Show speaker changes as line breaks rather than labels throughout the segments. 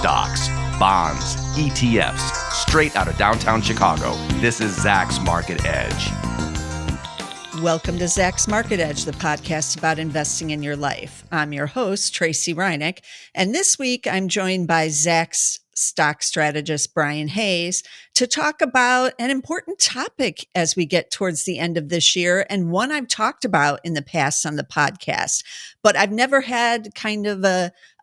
Stocks, bonds, ETFs, straight out of downtown Chicago. This is Zacks Market Edge.
Welcome to Zacks Market Edge, the podcast about investing in your life. I'm your host, Tracy Reinick, and this week I'm joined by Zacks stock strategist Brian Hayes to talk about an important topic as we get towards the end of this year, and one I've talked about in the past on the podcast. But I've never had kind of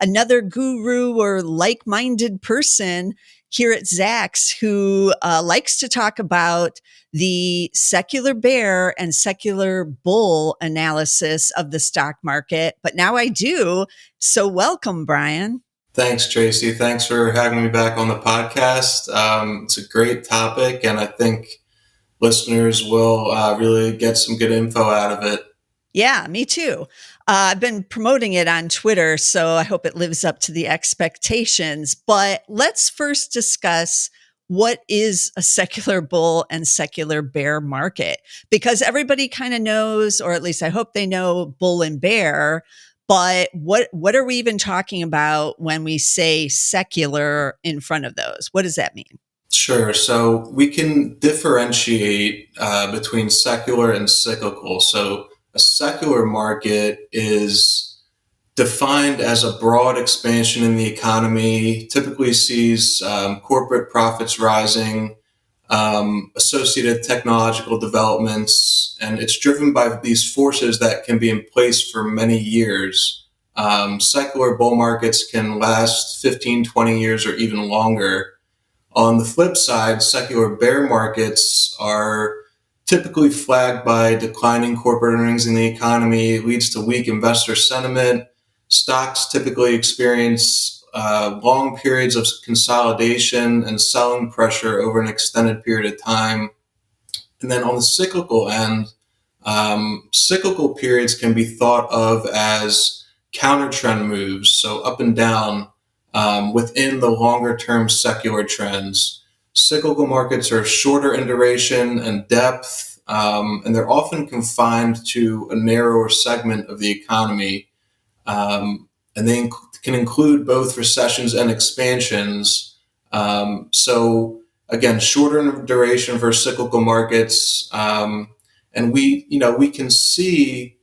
another guru or like-minded person here at Zacks who likes to talk about the secular bear and secular bull analysis of the stock market. But now I do. So welcome, Brian.
Thanks, Tracy. Thanks for having me back on the podcast. It's a great topic, and I think listeners will really get some good info out of it.
Yeah, me too. I've been promoting it on Twitter, so I hope it lives up to the expectations. But let's first discuss what is a secular bull and secular bear market, because everybody kind of knows, or at least I hope they know, bull and bear. But what are we even talking about when we say secular in front of those? What does that mean?
Sure. So we can differentiate between secular and cyclical. So a secular market is defined as a broad expansion in the economy, typically sees corporate profits rising, associated technological developments, and it's driven by these forces that can be in place for many years. Secular bull markets can last 15, 20 years or even longer. On the flip side, secular bear markets are typically flagged by declining corporate earnings in the economy, leads to weak investor sentiment. Stocks typically experience long periods of consolidation and selling pressure over an extended period of time. And then on the cyclical end, cyclical periods can be thought of as counter trend moves, so up and down within the longer term secular trends. Cyclical markets are shorter in duration and depth, and they're often confined to a narrower segment of the economy. And they can include both recessions and expansions. So again, shorter in duration for cyclical markets. And we can see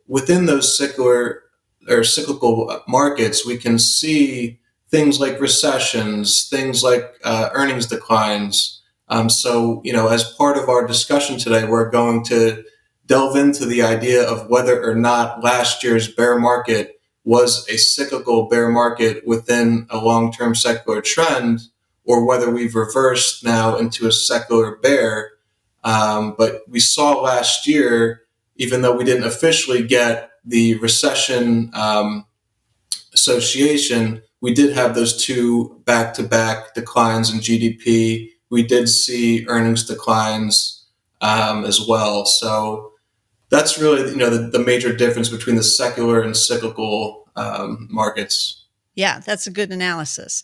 within those secular or cyclical markets, we can see things like recessions, things like earnings declines. So as part of our discussion today, we're going to delve into the idea of whether or not last year's bear market was a cyclical bear market within a long-term secular trend, or whether we've reversed now into a secular bear. But we saw last year, even though we didn't officially get the recession association, we did have those two back-to-back declines in GDP. We did see earnings declines as well. So that's really, the major difference between the secular and cyclical markets.
Yeah, that's a good analysis.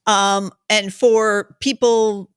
And for people,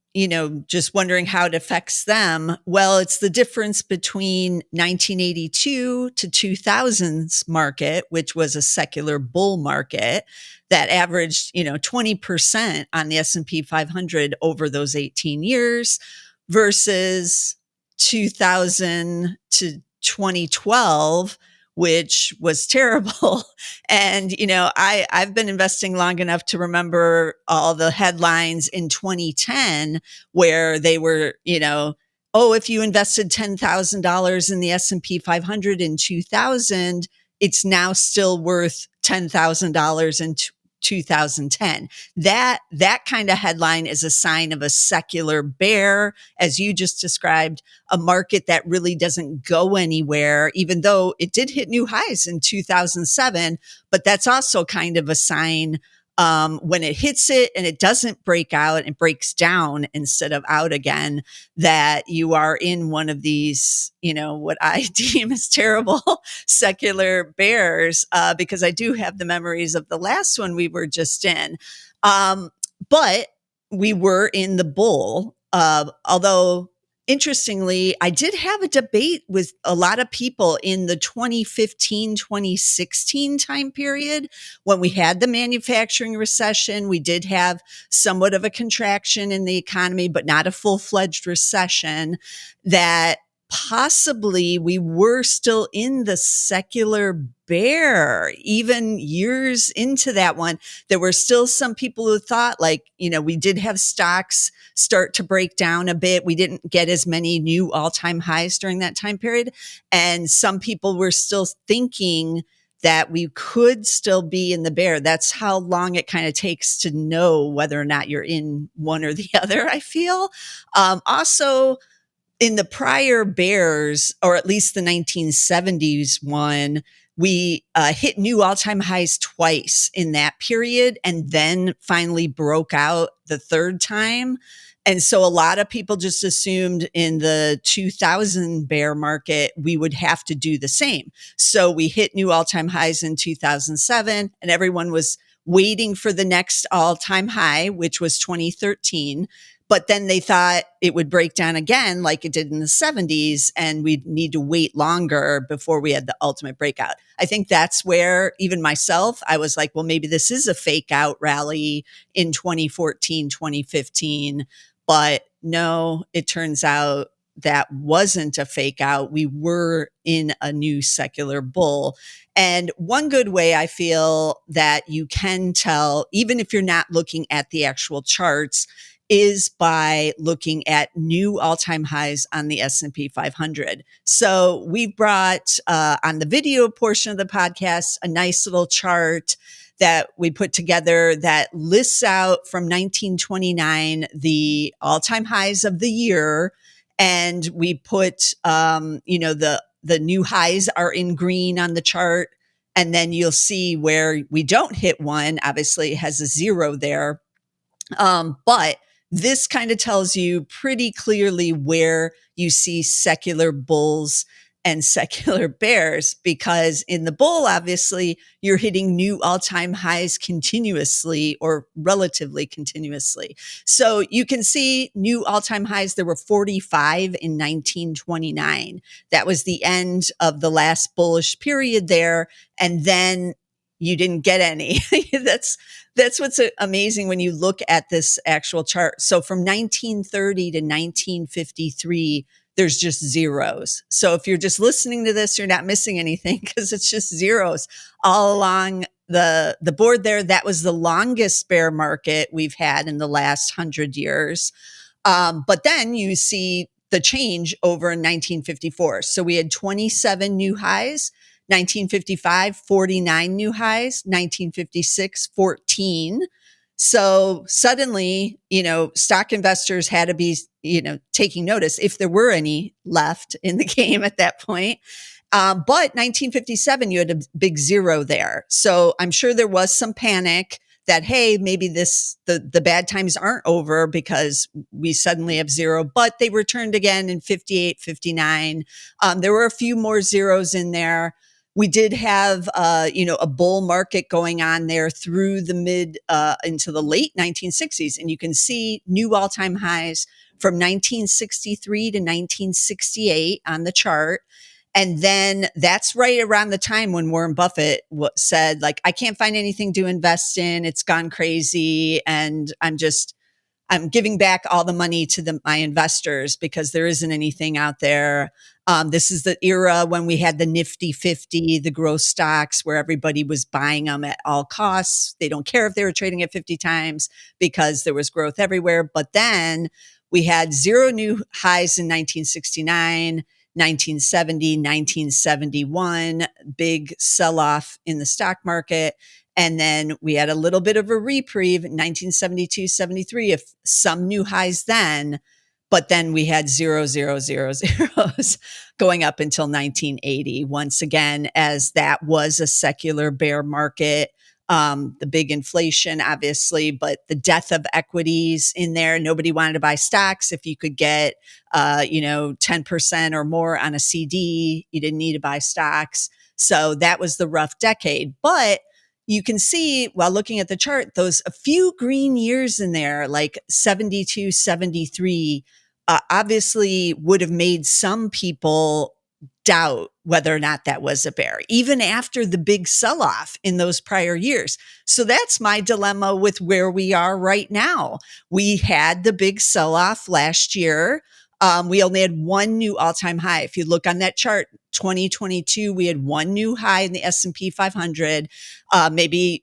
just wondering how it affects them, well, it's the difference between 1982 to 2000's market, which was a secular bull market that averaged, 20% on the S&P 500 over those 18 years versus 2000 to 2012, which was terrible. And, I've been investing long enough to remember all the headlines in 2010 where they were, if you invested $10,000 in the S&P 500 in 2000, it's now still worth $10,000 in 2010. That kind of headline is a sign of a secular bear, as you just described, a market that really doesn't go anywhere, even though it did hit new highs in 2007. But that's also kind of a sign when it hits it and it doesn't break out and breaks down instead of out again, that you are in one of these, what I deem as terrible secular bears, because I do have the memories of the last one we were just in. But we were in the bull, although interestingly, I did have a debate with a lot of people in the 2015, 2016 time period when we had the manufacturing recession. We did have somewhat of a contraction in the economy, but not a full-fledged recession, that possibly we were still in the secular bear, even years into that one. There were still some people who thought, like, we did have stocks start to break down a bit. We didn't get as many new all-time highs during that time period. And some people were still thinking that we could still be in the bear. That's how long it kind of takes to know whether or not you're in one or the other, I feel. Also, in the prior bears, or at least the 1970s one, we hit new all-time highs twice in that period and then finally broke out the third time. And so a lot of people just assumed in the 2000 bear market, we would have to do the same. So we hit new all-time highs in 2007 and everyone was waiting for the next all-time high, which was 2013. But then they thought it would break down again like it did in the 70s, and we'd need to wait longer before we had the ultimate breakout. I think that's where even myself, I was like, well, maybe this is a fake out rally in 2014, 2015. But no, it turns out that wasn't a fake out. We were in a new secular bull. And one good way I feel that you can tell, even if you're not looking at the actual charts, is by looking at new all-time highs on the S&P 500. So we brought on the video portion of the podcast a nice little chart that we put together that lists out from 1929 the all-time highs of the year, and we put the new highs are in green on the chart, and then you'll see where we don't hit one. Obviously, it has a zero there. But this kind of tells you pretty clearly where you see secular bulls and secular bears, because in the bull, obviously, you're hitting new all-time highs continuously or relatively continuously. So you can see new all-time highs. There were 45 in 1929. That was the end of the last bullish period there. And then you didn't get any. That's what's amazing when you look at this actual chart. So from 1930 to 1953, there's just zeros. So if you're just listening to this, you're not missing anything because it's just zeros all along the board there. That was the longest bear market we've had in the last 100 years. But then you see the change over in 1954. So we had 27 new highs. 1955, 49 new highs, 1956, 14. So suddenly, stock investors had to be, taking notice if there were any left in the game at that point. But 1957, you had a big zero there. So I'm sure there was some panic that, hey, maybe the bad times aren't over because we suddenly have zero, but they returned again in 58, 59. There were a few more zeros in there. We did have, a bull market going on there through the mid into the late 1960s. And you can see new all-time highs from 1963 to 1968 on the chart. And then that's right around the time when Warren Buffett said, like, I can't find anything to invest in. It's gone crazy. And I'm giving back all the money to my investors because there isn't anything out there. This is the era when we had the Nifty 50, the growth stocks, where everybody was buying them at all costs. They don't care if they were trading at 50 times because there was growth everywhere. But then we had zero new highs in 1969. 1970, 1971, big sell-off in the stock market. And then we had a little bit of a reprieve in 1972, 73, of some new highs then, but then we had zero, zero, zero, zeros going up until 1980, once again, as that was a secular bear market. The big inflation, obviously, but the death of equities in there. Nobody wanted to buy stocks. If you could get, 10% or more on a CD, you didn't need to buy stocks. So that was the rough decade. But you can see while looking at the chart, those a few green years in there, like 72, 73, obviously would have made some people doubt whether or not that was a bear, even after the big sell off in those prior years. So that's my dilemma with where we are right now. We had the big sell off last year. We only had one new all time high. If you look on that chart, 2022, we had one new high in the S&P 500. Maybe,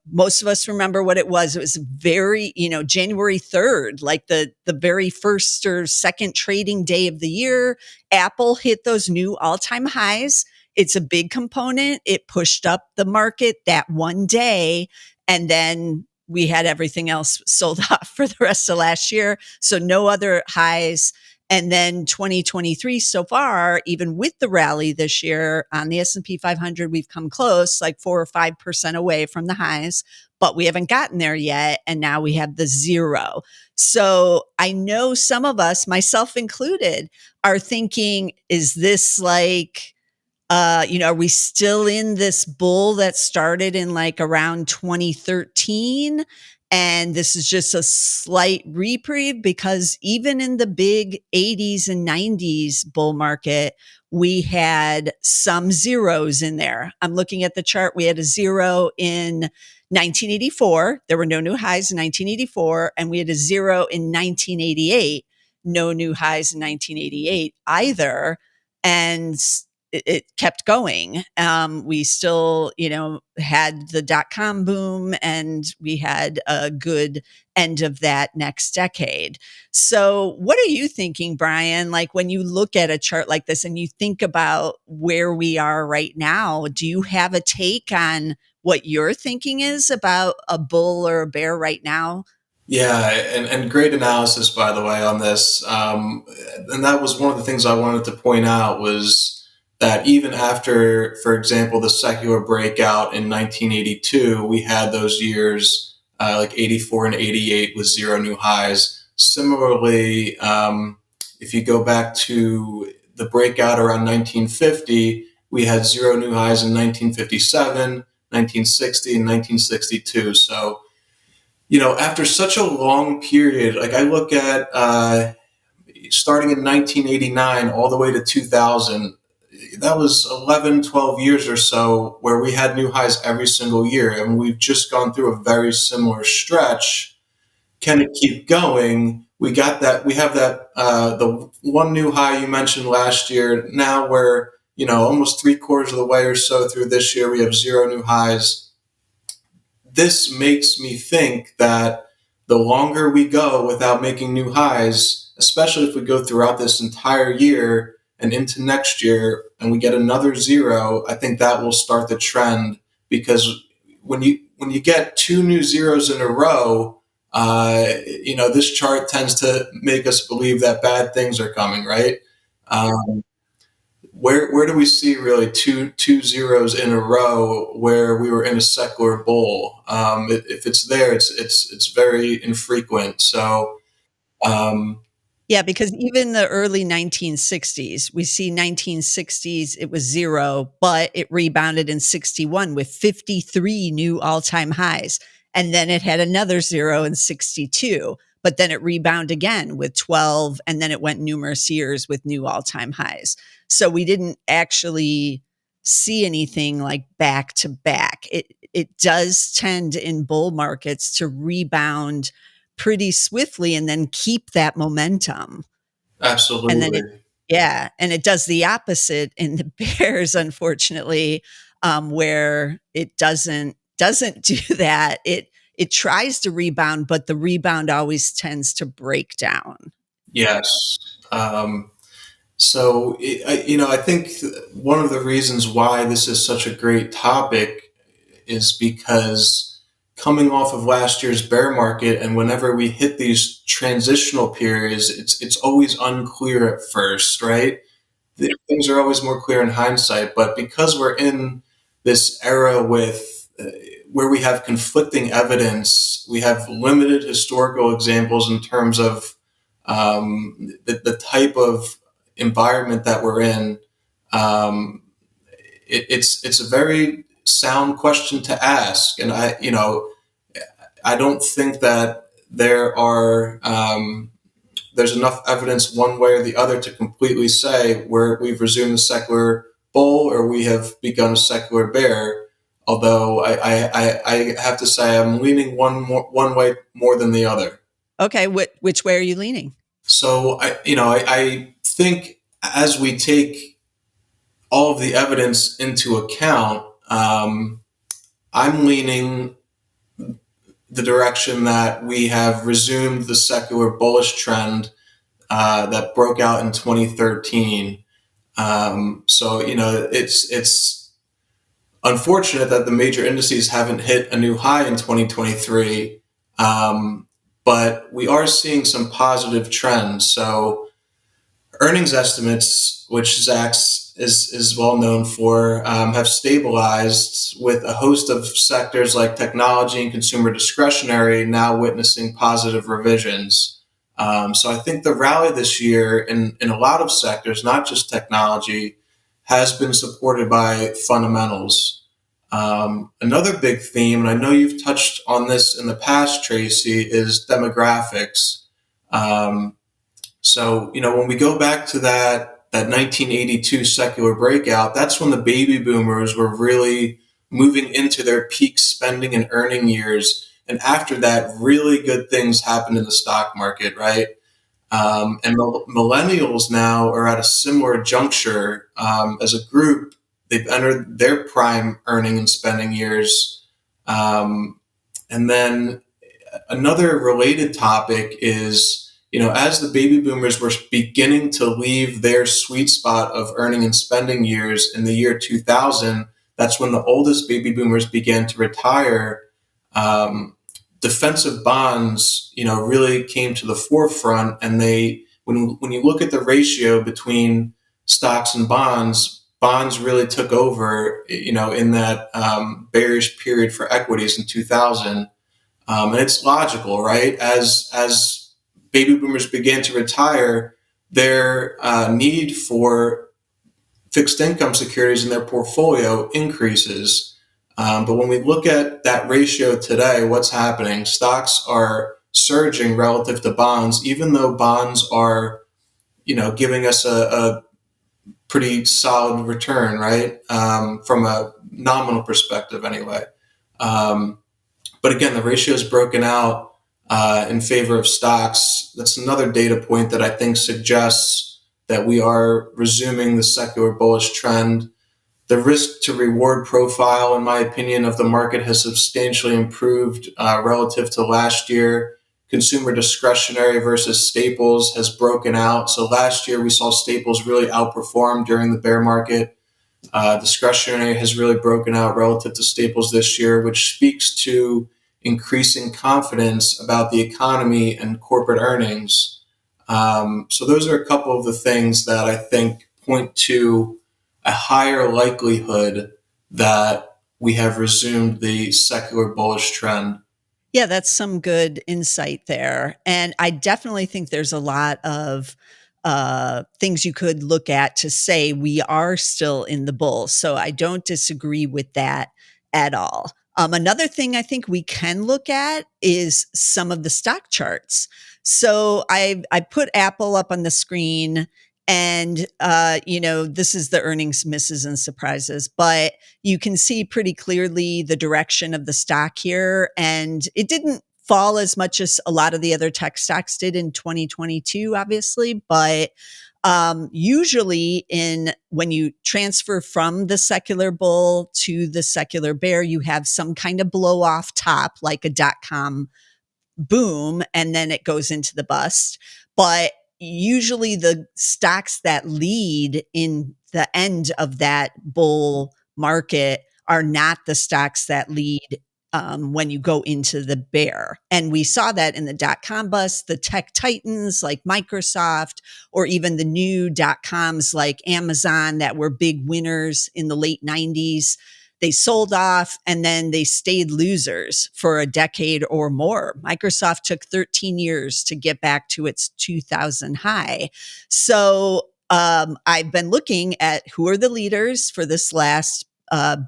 most of us remember what it was. It was very, January 3rd, like the very first or second trading day of the year. Apple hit those new all-time highs. It's a big component. It pushed up the market that one day, and then we had everything else sold off for the rest of last year. So no other highs. And then 2023 so far, even with the rally this year on the S&P 500, we've come close, like 4 or 5% away from the highs, but we haven't gotten there yet. And now we have the zero. So I know some of us, myself included, are thinking, is this like, are we still in this bull that started in like around 2013? And this is just a slight reprieve, because even in the big 80s and 90s bull market, we had some zeros in there. I'm looking at the chart. We had a zero in 1984. There were no new highs in 1984. And we had a zero in 1988. No new highs in 1988 either. And it kept going. We still, had the dot-com boom, and we had a good end of that next decade. So what are you thinking, Brian? Like when you look at a chart like this and you think about where we are right now, do you have a take on what your thinking is about a bull or a bear right now?
Yeah, and great analysis, by the way, on this. And that was one of the things I wanted to point out, was that even after, for example, the secular breakout in 1982, we had those years like 84 and 88 with zero new highs. Similarly, if you go back to the breakout around 1950, we had zero new highs in 1957, 1960, and 1962. So, after such a long period, like I look at starting in 1989 all the way to 2000, that was 11, 12 years or so where we had new highs every single year. And we've just gone through a very similar stretch. Can it keep going? We have that, the one new high you mentioned last year. Now we're, almost 3/4 of the way or so through this year, we have zero new highs. This makes me think that the longer we go without making new highs, especially if we go throughout this entire year and into next year and we get another zero, I think that will start the trend, because when you get two new zeros in a row, this chart tends to make us believe that bad things are coming, right? Um, where do we see really two zeros in a row where we were in a secular bull? If it's there, it's very infrequent. So um,
Yeah, because even the early 1960s, we see 1960s, it was zero, but it rebounded in 61 with 53 new all-time highs. And then it had another zero in 62, but then it rebounded again with 12, and then it went numerous years with new all-time highs. So we didn't actually see anything like back to back. It does tend in bull markets to rebound pretty swiftly and then keep that momentum. And then
absolutely.
and it does the opposite in the bears, unfortunately, where it doesn't do that. It tries to rebound, but the rebound always tends to break down.
Yes. I think one of the reasons why this is such a great topic is because coming off of last year's bear market, and whenever we hit these transitional periods, it's always unclear at first, right? Things are always more clear in hindsight, but because we're in this era with where we have conflicting evidence, we have limited historical examples in terms of the type of environment that we're in. Um, it's a very sound question to ask, and I don't think that there's enough evidence one way or the other to completely say where we've resumed the secular bull or we have begun a secular bear. Although I have to say I'm leaning one way more than the other.
Okay, which way are you leaning?
So I think as we take all of the evidence into account, I'm leaning the direction that we have resumed the secular bullish trend that broke out in 2013. So it's unfortunate that the major indices haven't hit a new high in 2023, but we are seeing some positive trends. So earnings estimates, which Zacks is well known for, have stabilized with a host of sectors like technology and consumer discretionary now witnessing positive revisions. So I think the rally this year in a lot of sectors, not just technology, has been supported by fundamentals. Another big theme, and I know you've touched on this in the past, Tracy, is demographics. So, when we go back to that 1982 secular breakout, that's when the baby boomers were really moving into their peak spending and earning years. And after that, really good things happened in the stock market, right? And millennials now are at a similar juncture as a group. They've entered their prime earning and spending years. And then another related topic is, as the baby boomers were beginning to leave their sweet spot of earning and spending years in the year 2000, that's when the oldest baby boomers began to retire. Defensive bonds, really came to the forefront, and when you look at the ratio between stocks and bonds really took over, in that bearish period for equities in 2000. And it's logical, right? As baby boomers began to retire, their need for fixed income securities in their portfolio increases. But when we look at that ratio today, what's happening? Stocks are surging relative to bonds, even though bonds are, giving us a pretty solid return, right? From a nominal perspective, anyway. But again, the ratio is broken out in favor of stocks. That's another data point that I think suggests that we are resuming the secular bullish trend. The risk to reward profile, in my opinion, of the market has substantially improved relative to last year. Consumer discretionary versus staples has broken out. So last year we saw staples really outperform during the bear market. Discretionary has really broken out relative to staples this year, which speaks to increasing confidence about the economy and corporate earnings. So those are a couple of the things that I think point to a higher likelihood that we have resumed the secular bullish trend.
Yeah, that's some good insight there. And I definitely think there's a lot of things you could look at to say we are still in the bull. So I don't disagree with that at all. Another thing I think we can look at is some of the stock charts. So I put Apple up on the screen, and this is the earnings misses and surprises, but you can see pretty clearly the direction of the stock here, and it didn't fall as much as a lot of the other tech stocks did in 2022, obviously, but usually when you transfer from the secular bull to the secular bear, you have some kind of blow off top, like a dot-com boom, and then it goes into the bust. But usually the stocks that lead in the end of that bull market are not the stocks that lead when you go into the bear. And we saw that in the dot-com bust, the tech titans like Microsoft, or even the new dot-coms like Amazon that were big winners in the late 90s. They sold off, and then they stayed losers for a decade or more. Microsoft took 13 years to get back to its 2000 high. So I've been looking at who are the leaders for this last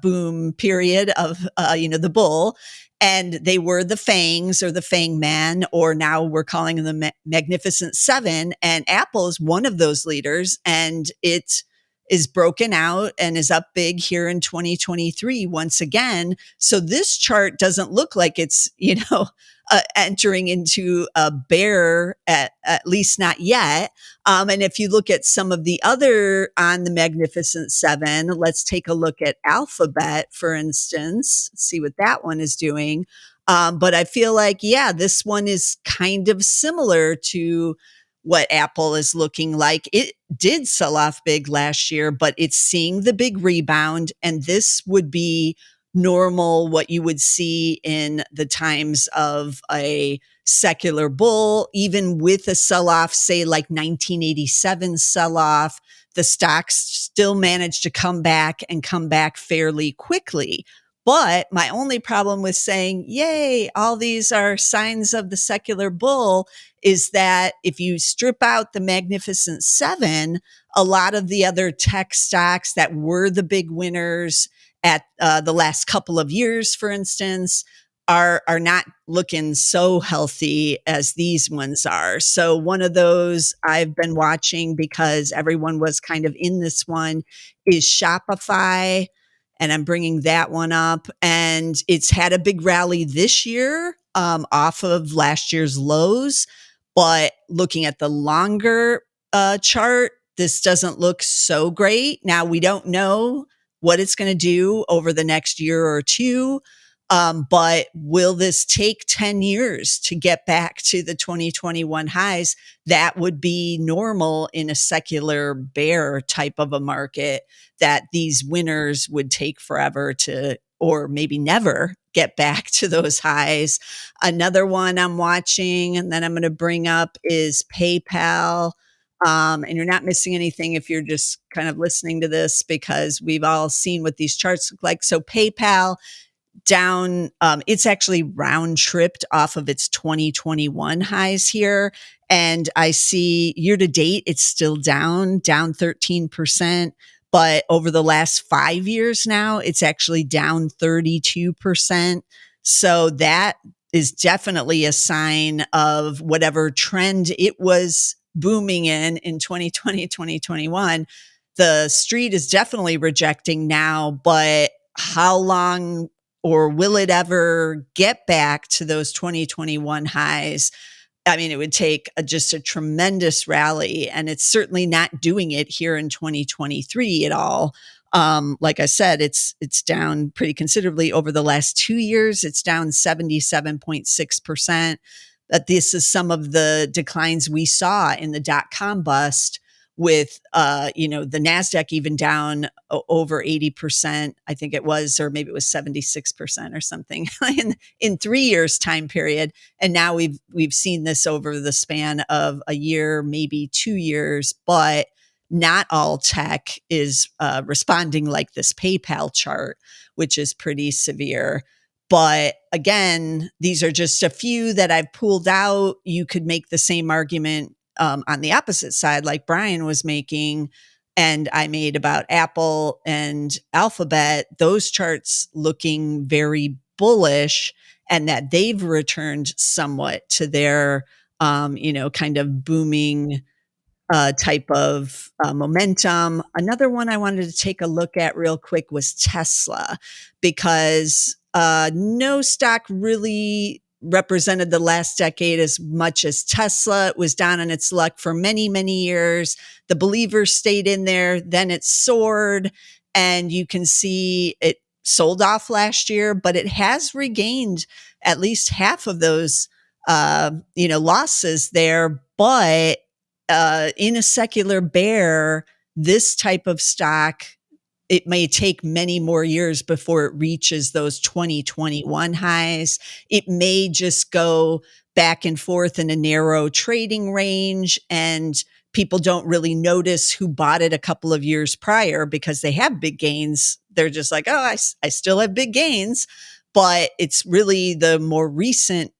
boom period of the bull, And they were the Fangs or the Fang Men, or now we're calling them the Magnificent Seven. And Apple is one of those leaders, and it is broken out and is up big here in 2023 once again. So this chart doesn't look like it's, entering into a bear, at least not yet. And if you look at some of the other on the Magnificent Seven, let's take a look at Alphabet, for instance, see what that one is doing. But I feel like, yeah, this one is kind of similar to what Apple is looking like. It did sell off big last year, but it's seeing the big rebound. And this would be normal, what you would see in the times of a secular bull, even with a sell off, say like 1987 sell off, the stocks still managed to come back and come back fairly quickly. But my only problem with saying, yay, all these are signs of the secular bull, is that if you strip out the Magnificent Seven, a lot of the other tech stocks that were the big winners at the last couple of years, for instance, are not looking so healthy as these ones are. So one of those I've been watching because everyone was kind of in this one is Shopify. And I'm bringing that one up. And it's had a big rally this year off of last year's lows. But looking at the longer chart, this doesn't look so great. Now, we don't know what it's going to do over the next year or two. But will this take 10 years to get back to the 2021 highs? That would be normal in a secular bear type of a market, that these winners would take forever to, or maybe never get back to those highs. Another one I'm watching and then I'm going to bring up is PayPal. And you're not missing anything if you're just kind of listening to this, because we've all seen what these charts look like. So PayPal down, it's actually round tripped off of its 2021 highs here. And I see year to date, it's still down 13%. But over the last 5 years now, it's actually down 32%. So that is definitely a sign of whatever trend it was booming in 2020, 2021. The street is definitely rejecting now, but how long, or will it ever get back to those 2021 highs? I mean, it would take just a tremendous rally, and it's certainly not doing it here in 2023 at all. Like I said, it's down pretty considerably over the last 2 years. It's down 77.6%. That this is some of the declines we saw in the dot-com bust, with the Nasdaq even down over 80%, I think it was, or maybe it was 76% or something in 3 years time period. And now we've seen this over the span of a year, maybe 2 years, but not all tech is responding like this PayPal chart, which is pretty severe. But again, these are just a few that I've pulled out. You could make the same argument on the opposite side, like Brian was making, and I made about Apple and Alphabet, those charts looking very bullish, and that they've returned somewhat to their, kind of booming type of momentum. Another one I wanted to take a look at real quick was Tesla, because no stock really represented the last decade as much as Tesla. It was down on its luck for many, many years. The believers stayed in there, then it soared, and you can see it sold off last year, but it has regained at least half of those losses there. But in a secular bear, this type of stock, it may take many more years before it reaches those 2021 highs. It may just go back and forth in a narrow trading range, and people don't really notice who bought it a couple of years prior because they have big gains. They're just like, oh, I still have big gains. But it's really the more recent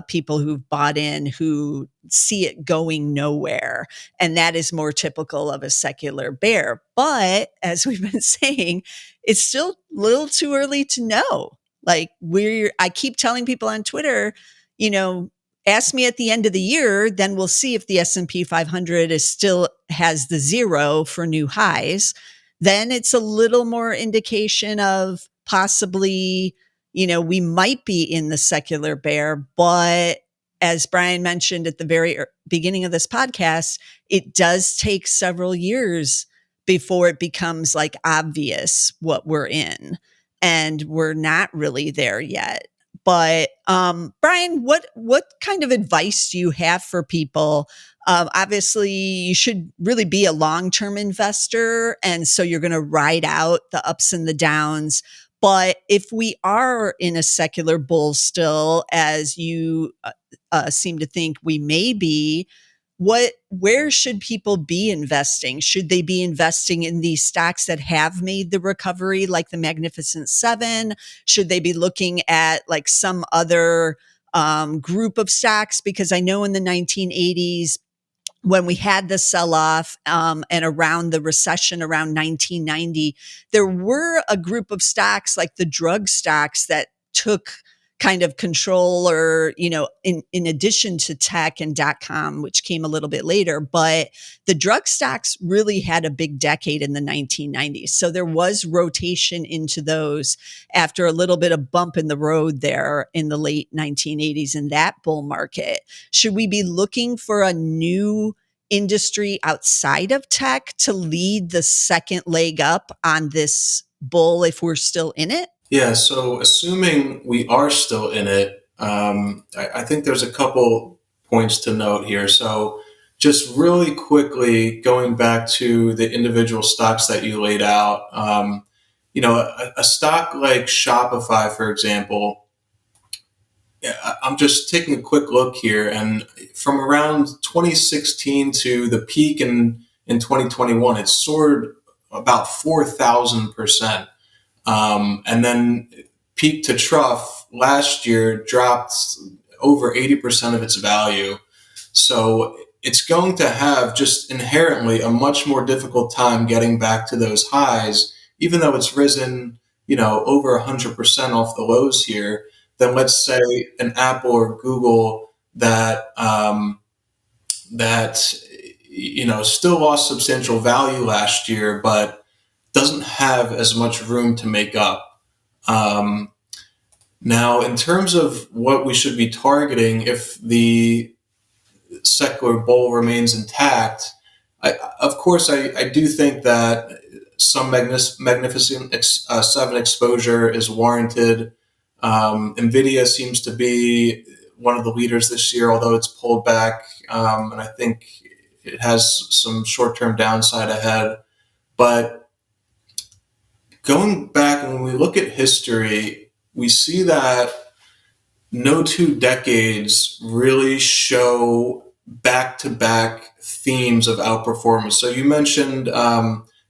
people who've bought in who see it going nowhere. And that is more typical of a secular bear. But as we've been saying, it's still a little too early to know. Like I keep telling people on Twitter, you know, ask me at the end of the year, then we'll see if the S&P 500 is still has the zero for new highs. Then it's a little more indication of possibly, we might be in the secular bear, but as Brian mentioned at the very beginning of this podcast, it does take several years before it becomes like obvious what we're in. And we're not really there yet. But Brian, what kind of advice do you have for people? Obviously, you should really be a long-term investor, and so you're going to ride out the ups and the downs. But if we are in a secular bull still, as you seem to think we may be, where should people be investing? Should they be investing in these stocks that have made the recovery, like the Magnificent Seven? Should they be looking at like some other group of stocks? Because I know in the 1980s, when we had the sell-off and around the recession around 1990, there were a group of stocks like the drug stocks that took kind of control, or, in addition to tech and .com, which came a little bit later. But the drug stocks really had a big decade in the 1990s. So there was rotation into those after a little bit of bump in the road there in the late 1980s in that bull market. Should we be looking for a new industry outside of tech to lead the second leg up on this bull if we're still in it?
Yeah, so assuming we are still in it, I think there's a couple points to note here. So just really quickly going back to the individual stocks that you laid out, a stock like Shopify, for example, I'm just taking a quick look here, and from around 2016 to the peak in 2021, it soared about 4,000%. And then peak to trough last year dropped over 80% of its value. So it's going to have just inherently a much more difficult time getting back to those highs, even though it's risen, over 100% off the lows here, than let's say an Apple or Google that still lost substantial value last year, but doesn't have as much room to make up. Now, in terms of what we should be targeting if the secular bull remains intact, of course, I do think that some Magnificent Seven exposure is warranted. NVIDIA seems to be one of the leaders this year, although it's pulled back, and I think it has some short-term downside ahead. But going back, and when we look at history, we see that no 2 decades really show back-to-back themes of outperformance. So you mentioned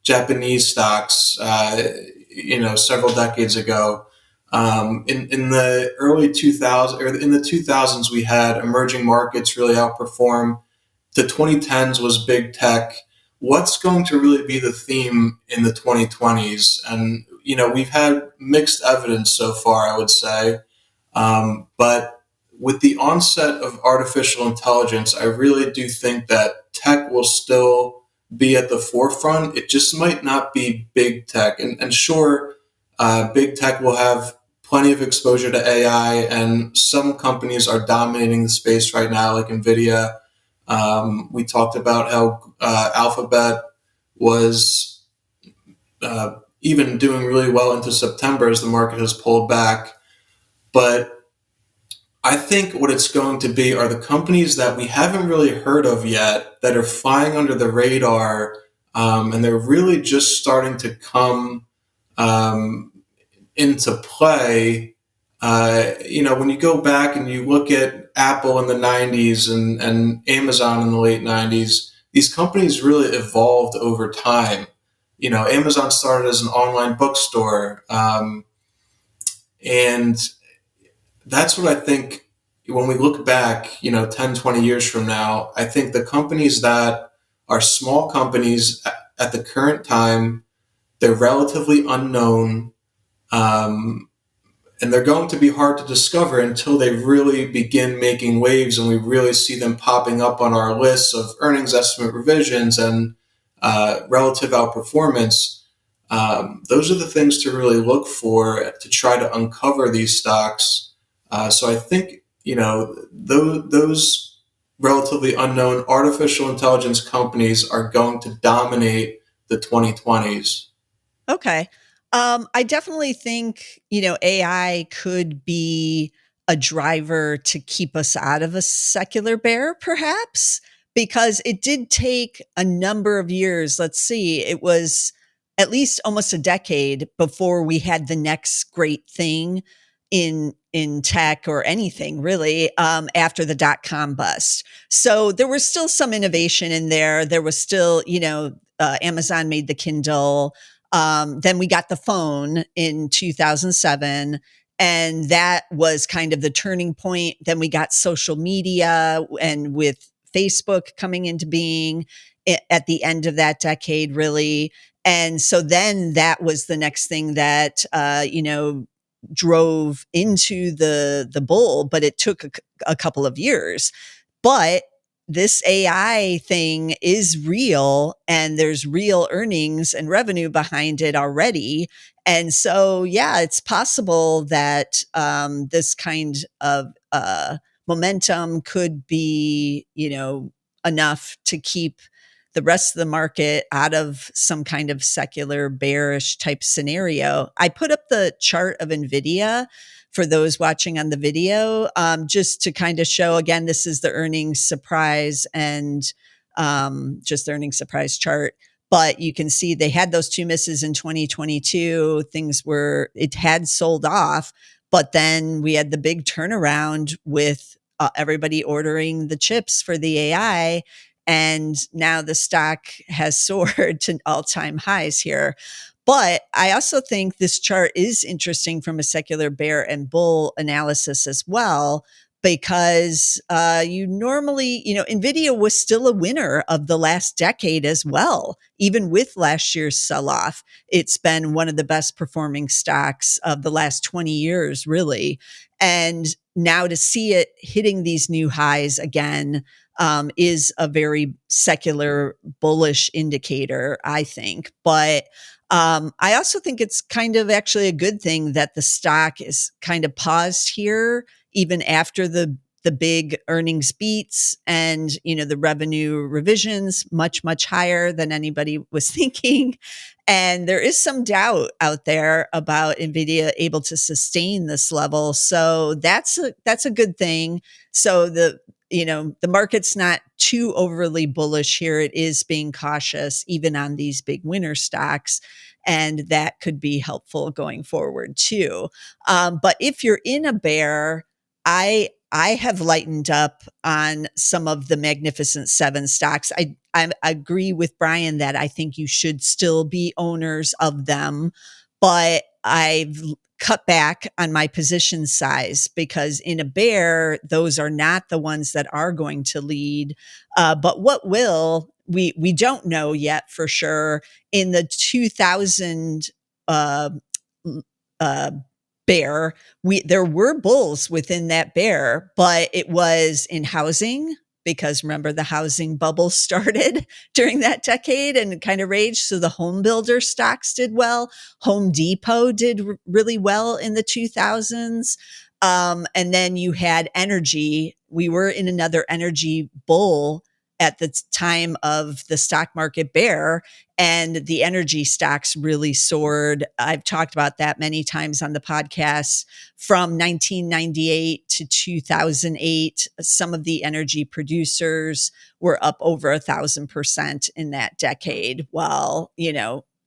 Japanese stocks, several decades ago. In the early 2000s, or in the 2000s, we had emerging markets really outperform. The 2010s was big tech. What's going to really be the theme in the 2020s? And, we've had mixed evidence so far, I would say. But with the onset of artificial intelligence, I really do think that tech will still be at the forefront. It just might not be big tech. And sure, big tech will have plenty of exposure to AI, and some companies are dominating the space right now, like NVIDIA. We talked about how Alphabet was even doing really well into September as the market has pulled back. But I think what it's going to be are the companies that we haven't really heard of yet that are flying under the radar, and they're really just starting to come into play. When you go back and you look at Apple in the 90s and Amazon in the late 90s, these companies really evolved over time. Amazon started as an online bookstore. And that's what I think when we look back, 10, 20 years from now, I think the companies that are small companies at the current time, they're relatively unknown. and they're going to be hard to discover until they really begin making waves and we really see them popping up on our lists of earnings estimate revisions and relative outperformance. Those are the things to really look for to try to uncover these stocks. So I think, those relatively unknown artificial intelligence companies are going to dominate the 2020s.
Okay. I definitely think, AI could be a driver to keep us out of a secular bear, perhaps, because it did take a number of years. Let's see, it was at least almost a decade before we had the next great thing in tech or anything really, after the dot-com bust. So there was still some innovation in there. There was still, Amazon made the Kindle. Then we got the phone in 2007, and that was kind of the turning point. Then we got social media, and with Facebook coming into being at the end of that decade, really. And so then that was the next thing that, drove into the bull, but it took a couple of years. But this AI thing is real and there's real earnings and revenue behind it already. And so, yeah, it's possible that this kind of momentum could be, enough to keep the rest of the market out of some kind of secular bearish type scenario. I put up the chart of NVIDIA for those watching on the video, just to kind of show again, this is the earnings surprise and just the earnings surprise chart. But you can see they had those two misses in 2022. It had sold off, but then we had the big turnaround with everybody ordering the chips for the AI. And now the stock has soared to all-time highs here. But I also think this chart is interesting from a secular bear and bull analysis as well, because you normally, NVIDIA was still a winner of the last decade as well. Even with last year's sell-off, it's been one of the best performing stocks of the last 20 years, really. And now to see it hitting these new highs again, is a very secular bullish indicator, I think. But I also think it's kind of actually a good thing that the stock is kind of paused here, even after the big earnings beats and the revenue revisions much higher than anybody was thinking. And there is some doubt out there about NVIDIA able to sustain this level. So that's a good thing. So the market's not too overly bullish here. It is being cautious even on these big winner stocks. And that could be helpful going forward too. But if you're in a bear, I have lightened up on some of the Magnificent Seven stocks. I agree with Brian that I think you should still be owners of them, but I've cut back on my position size because in a bear, those are not the ones that are going to lead. But what will, we don't know yet for sure. In the 2000 uh, uh, bear, there were bulls within that bear, but it was in housing because remember the housing bubble started during that decade and kind of raged. So the home builder stocks did well. Home Depot did really well in the 2000s. And then you had energy. We were in another energy bull at the time of the stock market bear, and the energy stocks really soared. I've talked about that many times on the podcast. From 1998 to 2008, some of the energy producers were up over 1,000% in that decade, while,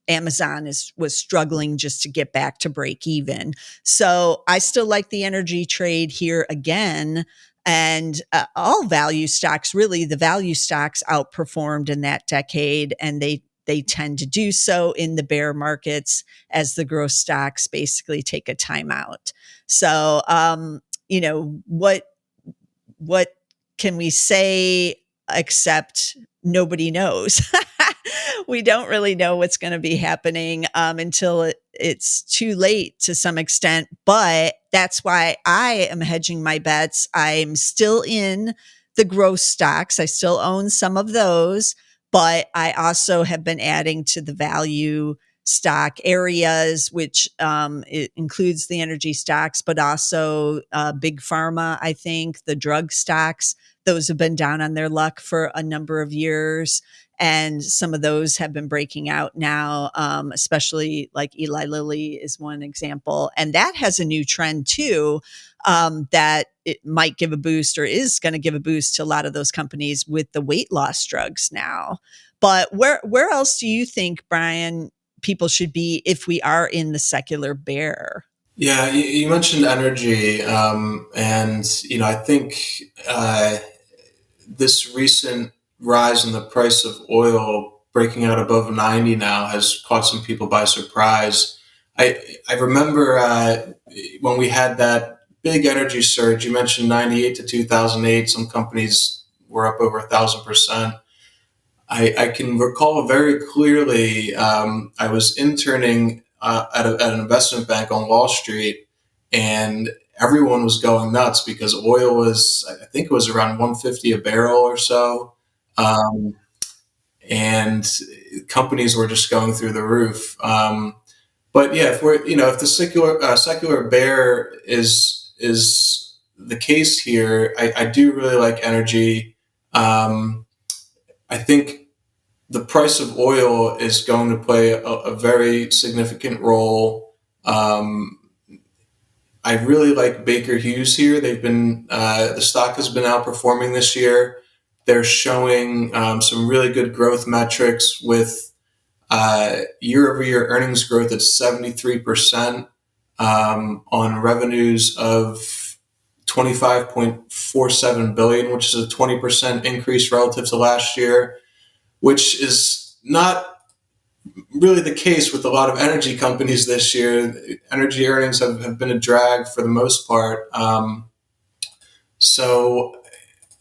Amazon was struggling just to get back to break even. So I still like the energy trade here again. And all value stocks, really, the value stocks outperformed in that decade, and they tend to do so in the bear markets as the growth stocks basically take a timeout. So, what can we say except nobody knows? We don't really know what's going to be happening until it's too late to some extent. But that's why I am hedging my bets. I'm still in the growth stocks. I still own some of those, but I also have been adding to the value stock areas, which it includes the energy stocks, but also big pharma. I think the drug stocks, those have been down on their luck for a number of years. And some of those have been breaking out now, especially like Eli Lilly is one example. And that has a new trend too, that it might give a boost or is going to give a boost to a lot of those companies with the weight loss drugs now. But where else do you think, Brian, people should be if we are in the secular bear?
Yeah, you mentioned energy, and I think this recent rise in the price of oil breaking out above 90 now has caught some people by surprise. I remember when we had that big energy surge. You mentioned 98 to 2008. Some companies were up over 1,000%. I can recall very clearly. I was interning at an investment bank on Wall Street, and everyone was going nuts because oil was, I think it was around 150 a barrel or so, um, and companies were just going through the roof. But yeah, if the secular bear is the case here, I do really like energy. I think the price of oil is going to play a very significant role. I really like Baker Hughes here. The stock has been outperforming this year. They're showing some really good growth metrics with year-over-year earnings growth at 73%, on revenues of 25.47 billion, which is a 20% increase relative to last year, which is not really the case with a lot of energy companies this year. Energy earnings have been a drag for the most part. So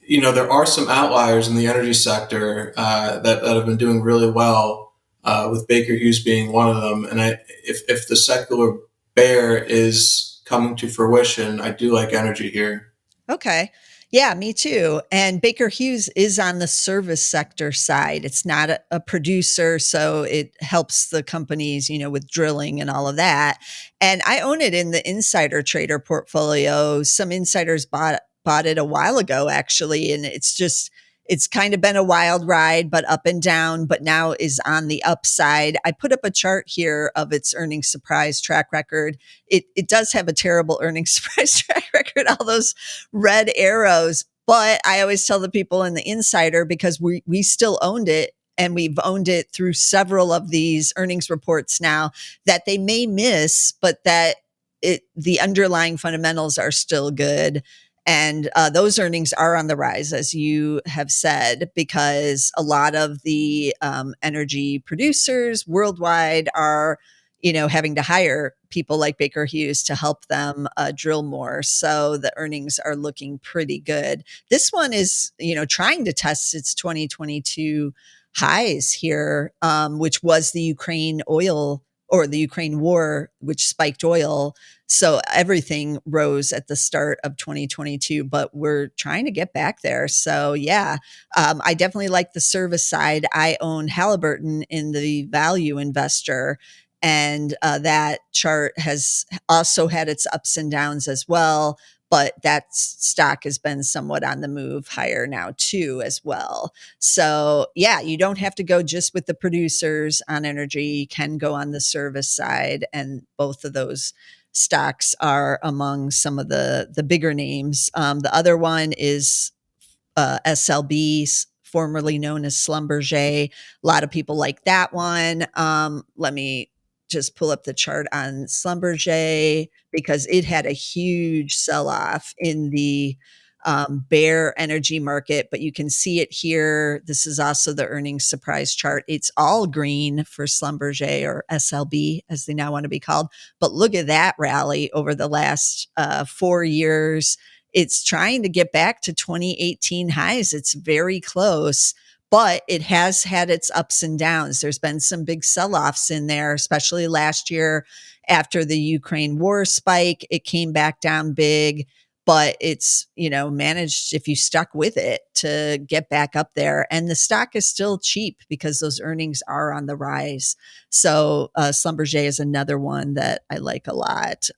there are some outliers in the energy sector that have been doing really well, with Baker Hughes being one of them. And if the secular bear is coming to fruition, I do like energy here.
Okay. Yeah, me too. And Baker Hughes is on the service sector side. It's not a producer, so it helps the companies, with drilling and all of that. And I own it in the insider trader portfolio. Some insiders bought it a while ago actually, and it's kind of been a wild ride, but up and down, but now is on the upside. I put up a chart here of its earnings surprise track record. It does have a terrible earnings surprise track record, all those red arrows. But I always tell the people in the insider, because we still owned it and we've owned it through several of these earnings reports now, that they may miss, but that the underlying fundamentals are still good. And those earnings are on the rise, as you have said, because a lot of the energy producers worldwide are, having to hire people like Baker Hughes to help them drill more. So the earnings are looking pretty good. This one is, trying to test its 2022 highs here, which was the Ukraine oil or the Ukraine war, which spiked oil. So everything rose at the start of 2022, but we're trying to get back there. So yeah, I definitely like the service side. I own Halliburton in the value investor, and that chart has also had its ups and downs as well. But that stock has been somewhat on the move higher now too, as well. So yeah, you don't have to go just with the producers on energy. You can go on the service side, and both of those stocks are among some of the bigger names. The other one is SLB, formerly known as Schlumberger. A lot of people like that one. Let me just pull up the chart on Schlumberger, because it had a huge sell off in the bear energy market, but you can see it here. This is also the earnings surprise chart. It's all green for Schlumberger, or SLB as they now want to be called. But look at that rally over the last 4 years. It's trying to get back to 2018 highs. It's very close, but it has had its ups and downs. There's been some big sell-offs in there, especially last year after the Ukraine war spike. It came back down big, but it's, managed, if you stuck with it, to get back up there. And the stock is still cheap because those earnings are on the rise. So Schlumberger is another one that I like a lot.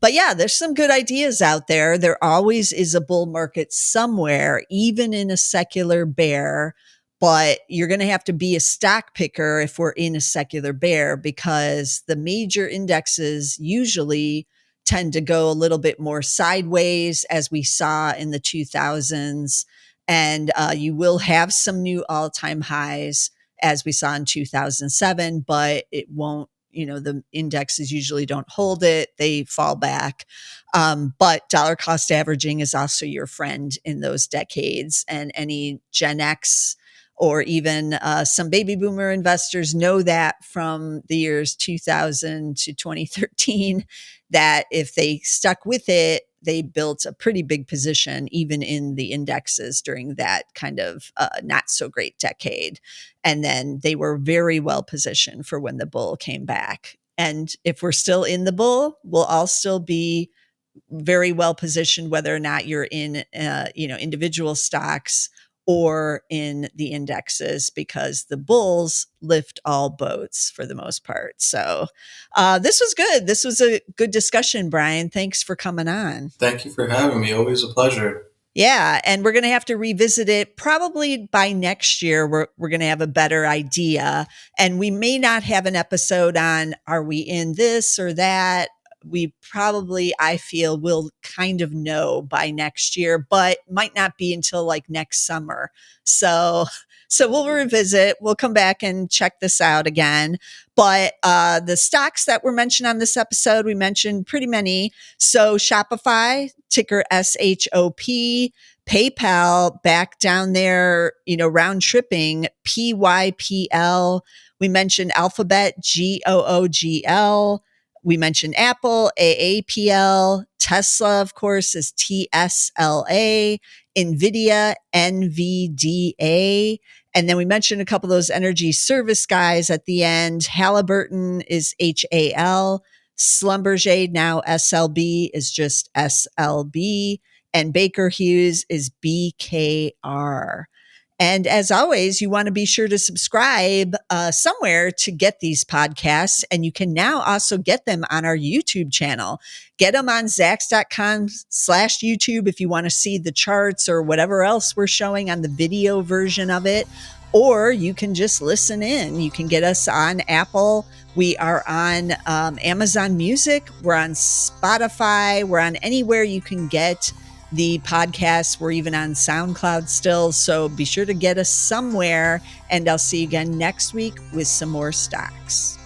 But yeah, there's some good ideas out there. There always is a bull market somewhere, even in a secular bear. But you're going to have to be a stock picker if we're in a secular bear, because the major indexes usually tend to go a little bit more sideways, as we saw in the 2000s. And you will have some new all-time highs, as we saw in 2007, but it won't, the indexes usually don't hold it. They fall back. But dollar cost averaging is also your friend in those decades. And any Gen X or even some baby boomer investors know that from the years 2000 to 2013, that if they stuck with it, they built a pretty big position, even in the indexes during that kind of not so great decade. And then they were very well positioned for when the bull came back. And if we're still in the bull, we'll all still be very well positioned, whether or not you're in, individual stocks or in the indexes, because the bulls lift all boats for the most part. So this was good. This was a good discussion, Brian. Thanks for coming on.
Thank you for having me. Always a pleasure.
Yeah, and we're going to have to revisit it probably by next year. We're going to have a better idea, and we may not have an episode on, are we in this or that? We probably, I feel, will kind of know by next year, but might not be until like next summer. So we'll revisit. We'll come back and check this out again. But the stocks that were mentioned on this episode, we mentioned pretty many. So Shopify, ticker SHOP, PayPal back down there, round tripping, PYPL. We mentioned Alphabet, GOOGL. We mentioned Apple, AAPL. Tesla, of course, is TSLA. NVIDIA, NVDA. And then we mentioned a couple of those energy service guys at the end. Halliburton is HAL. Schlumberger, now SLB, is just SLB. And Baker Hughes is BKR. And as always, you want to be sure to subscribe somewhere to get these podcasts. And you can now also get them on our YouTube channel. Get them on Zacks.com/YouTube if you want to see the charts or whatever else we're showing on the video version of it. Or you can just listen in. You can get us on Apple. We are on Amazon Music. We're on Spotify. We're on anywhere you can get the podcasts. We're even on SoundCloud still. So be sure to get us somewhere. And I'll see you again next week with some more stocks.